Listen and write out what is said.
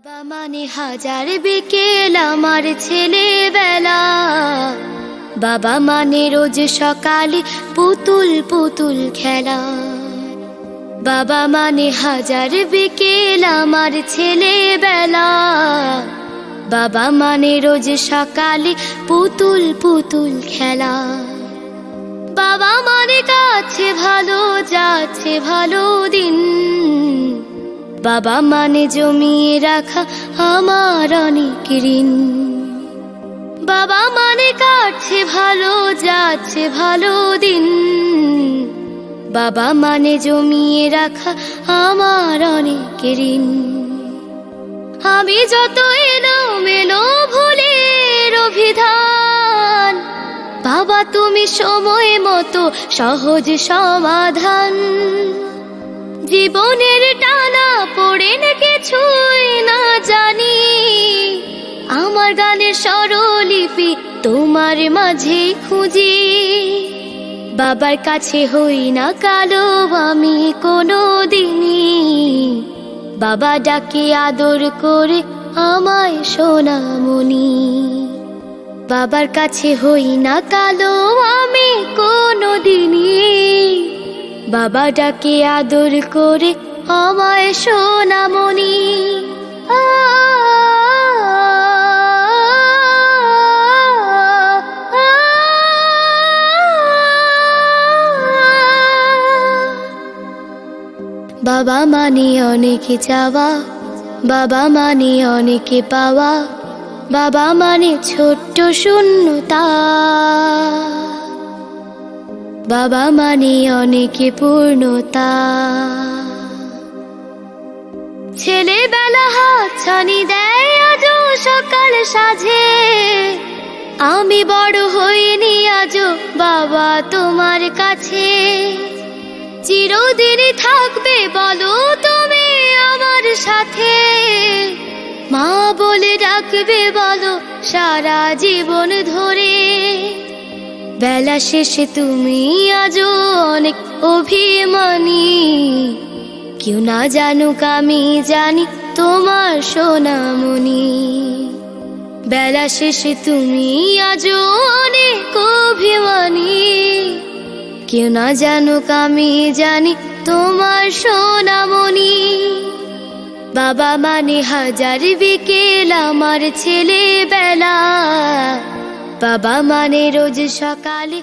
বাবা মানে হাজার বিকেল আমার ছেলেবেলা। বাবা মানে রোজ সকালে পুতুল পুতুল খেলা। বাবা মানে হাজার বিকেল আমার ছেলেবেলা। বাবা মানে রোজ সকালে পুতুল পুতুল খেলা। বাবা মানে কাছে ভালো যাচ্ছে ভালো দিন। বাবা মানে জমিয়ে রাখা আমার অনেক ঋণ। বাবা মানে কাটছে ভালো যাচ্ছে ভালো দিন। বাবা মানে জমিয়ে রাখা আমার অনেক ঋণ। আমি যত এলোমেলো ভুলের অভিধান, বাবা তুমি সময় মতো সহজ সমাধান। জীবনের টানা পড়ে না কিছুই না জানি, আমার গানের স্বরলিপি তোমার মাঝে খুঁজি। বাবার কাছে হই না কালো আমি কোনো দিনই, বাবা ডাকে আদর করে আমায় সোনামণি। বাবার কাছে হই না কালো আমি কোনো দিনই, বাবা ডাকে আদর করে আমায় সোনামণি। বাবা মানে অনেক চাওয়া, বাবা মানে অনেক পাওয়া। বাবা মানে ছোট্ট শূন্যতা, বাবা মানে অনেক পূর্ণতা। ছেলেবেলা হাত ছানি দেয় আজও সকাল সাজে। আমি বড় হইনি আজও বাবা তোমার কাছে। চিরদিনই থাকবে বলো তুমি আমার সাথে, মা বলে ডাকবে বলো সারা জীবন ধরে। বেলা শেষে তুমি আজও অনেক অভিমানী, কেউ না জানুক আমি জানি তোমার সোনামণি। বেলা শেষে তুমি আজও অনেক অভিমানী, কেউ না জানুক আমি জানি তোমার সোনামণি। বাবা মানে হাজার বিকেল আমার ছেলেবেলা। বাবা মানে রোজ সকালে